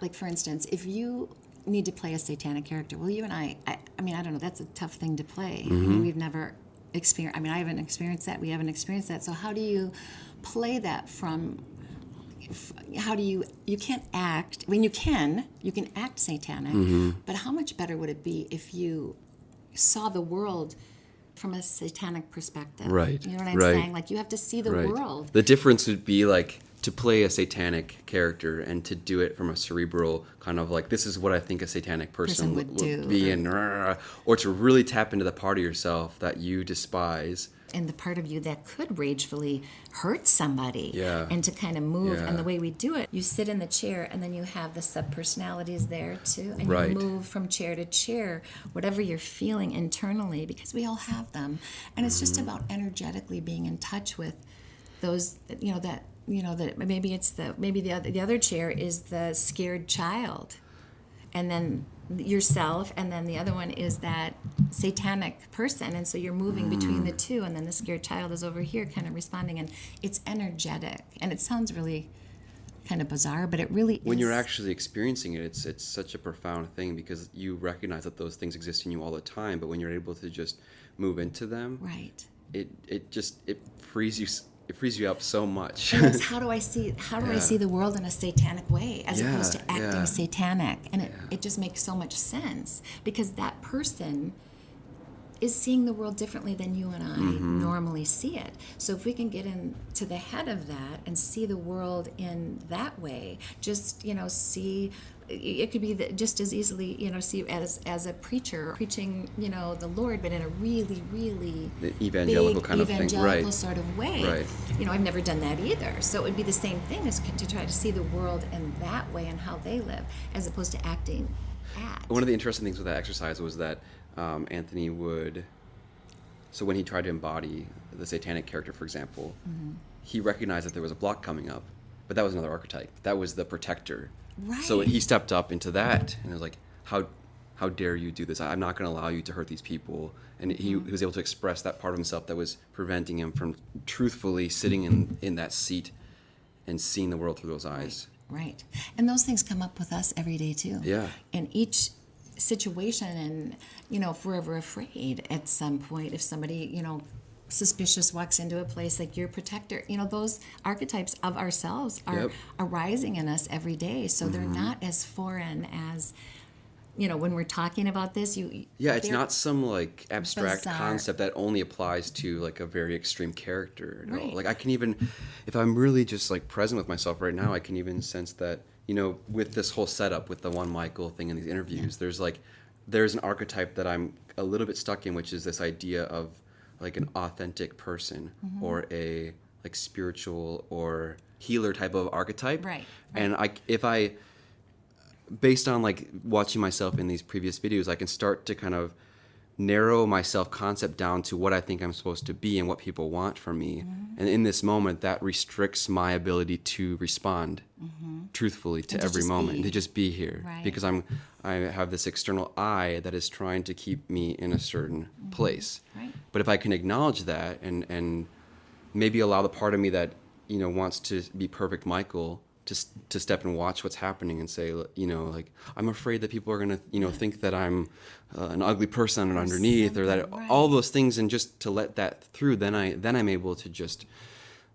like for instance, if you need to play a satanic character, well, you and I mean, I don't know, that's a tough thing to play. I mean, we've never experienced, I mean, I haven't experienced that, we haven't experienced that, so how do you play that from, how do you can't act, I mean, you can act satanic, but how much better would it be if you saw the world from a satanic perspective? Right. You know what I'm saying? Like, you have to see the world. The difference would be like to play a satanic character and to do it from a cerebral kind of like, this is what I think a satanic person would be, or to really tap into the part of yourself that you despise. And the part of you that could ragefully hurt somebody. Yeah. And to kind of move. Yeah. And the way we do it, you sit in the chair and then you have the sub-personalities there too. And Right. you move from chair to chair, whatever you're feeling internally, because we all have them. And it's just about energetically being in touch with those, that maybe it's the other chair is the scared child. And then yourself, and then the other one is that satanic person, and so you're moving between the two, and then the scared child is over here kind of responding, and it's energetic, and it sounds really kind of bizarre, but it really When is. you're actually experiencing it, it's such a profound thing, because you recognize that those things exist in you all the time, but when you're able to just move into them, right, it frees you. It frees you up so much. And it's how do I see the world in a satanic way as opposed to acting satanic, and it just makes so much sense, because that person is seeing the world differently than you and I normally see it. So if we can get into the head of that and see the world in that way, just see. It could be that just as easily, see as a preacher preaching, the Lord, but in a really, really the evangelical big, kind of thing, evangelical right? sort of way. Right. I've never done that either. So it would be the same thing as to try to see the world in that way and how they live, as opposed to acting at. One of the interesting things with that exercise was that Anthony would. So when he tried to embody the satanic character, for example, he recognized that there was a block coming up, but that was another archetype. That was the protector. Right. So he stepped up into that, and it was like, how dare you do this? I'm not going to allow you to hurt these people. And he was able to express that part of himself that was preventing him from truthfully sitting in that seat and seeing the world through those eyes. Right. And those things come up with us every day too. Yeah. In each situation, and if we're ever afraid at some point, if somebody suspicious walks into a place, like your protector, those archetypes of ourselves are arising in us every day, so they're not as foreign as when we're talking about this. It's not some like abstract bizarre concept that only applies to like a very extreme character at all. Right. Like I can even, if I'm really just like present with myself right now, I can even sense that with this whole setup with the one Michael thing in these interviews, there's an archetype that I'm a little bit stuck in, which is this idea of like an authentic person or a like spiritual or healer type of archetype. Right. And if I, based on like watching myself in these previous videos, I can start to kind of narrow my self-concept down to what I think I'm supposed to be and what people want from me. And in this moment, that restricts my ability to respond truthfully to every moment, and to just be here. Right. Because I have this external I that is trying to keep me in a certain place. Right. But if I can acknowledge that and maybe allow the part of me that wants to be perfect Michael to step and watch what's happening and say, like, I'm afraid that people are going to, think that I'm an ugly person underneath, or that all those things, and just to let that through, then I'm able to just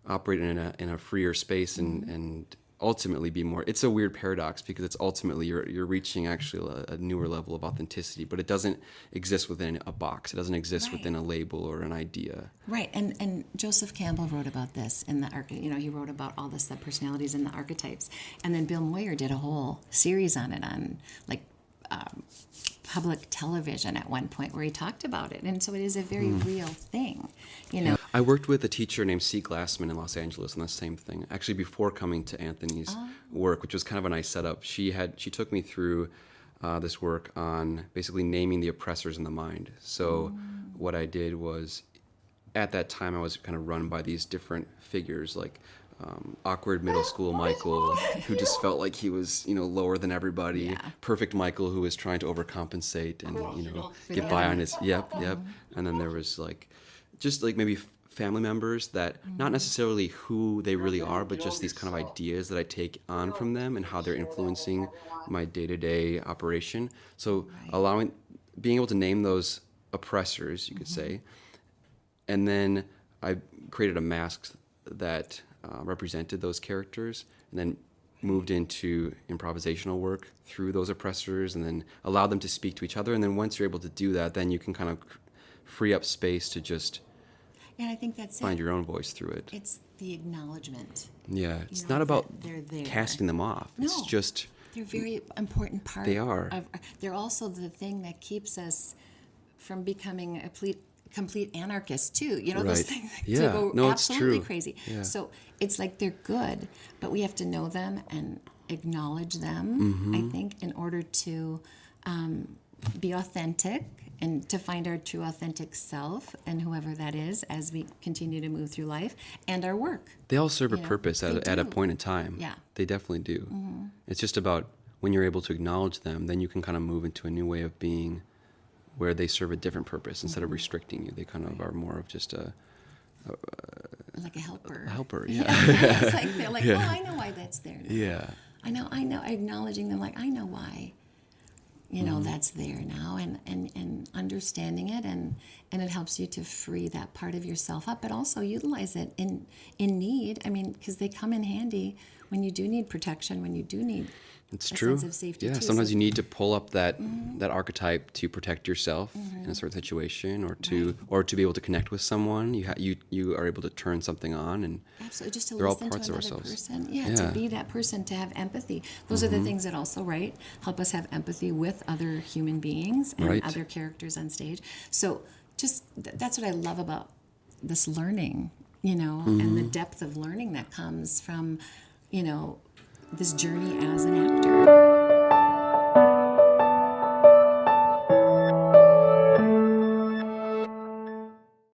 operate in a freer space and ultimately be more. It's a weird paradox, because it's ultimately you're reaching actually a newer level of authenticity, but it doesn't exist within a box. It doesn't exist within a label or an idea. Right, and Joseph Campbell wrote about this in the he wrote about all the sub-personalities and the archetypes, and then Bill Moyer did a whole series on it on like public television at one point, where he talked about it, and so it is a very real thing, I worked with a teacher named C. Glassman in Los Angeles on the same thing, actually before coming to Anthony's work, which was kind of a nice setup. She took me through this work on basically naming the oppressors in the mind. So what I did was, at that time, I was kind of run by these different figures, like awkward middle school Michael, who just felt like he was, lower than everybody. Yeah. Perfect Michael, who was trying to overcompensate and, get by on his, yep. And then there was like, just like maybe family members that not necessarily who they really are, but just these kind of ideas that I take on from them and how they're influencing my day-to-day operation. So being able to name those oppressors, you could say, and then I created a mask that represented those characters, and then moved into improvisational work through those oppressors, and then allowed them to speak to each other. And then once you're able to do that, then you can kind of free up space to just And I think that's find your own voice through it. It's the acknowledgement. Yeah, it's know, not about that they're there. casting them off. It's No. just They're a very important part. They are. They're also the thing that keeps us from becoming a complete anarchists too. You know, those Right. things that Yeah. go No, it's absolutely true. crazy. Yeah. So it's like they're good, but we have to know them and acknowledge them, Mm-hmm. I think, in order to be authentic and to find our true authentic self and whoever that is as we continue to move through life and our work. they all serve a You know, purpose they at a do. point in time. Yeah. They definitely do. It's just about when you're able to acknowledge them, then you can kind of move into a new way of being where they serve a different purpose instead of restricting you. They kind of are more of just a Like a helper. helper. Yeah. It's like they're like, oh, I know why that's there now. Yeah. I know, acknowledging them, like, I know why, that's there now, and understanding it, and it helps you to free that part of yourself up, but also utilize it in need. I mean, because they come in handy when you do need protection, when you do need It's a true. sense of safety Yeah, too. sometimes So- you need to pull up that archetype to protect yourself in a certain situation, or to be able to connect with someone. You are able to turn something on, and Absolutely, just to they're all listen parts to of another ourselves. person. Yeah, Yeah. to be that person, to have empathy. Those are the things that also, right, help us have empathy with other human beings and Right. other characters on stage. So just that's what I love about this learning, and the depth of learning that comes from, this journey as an actor.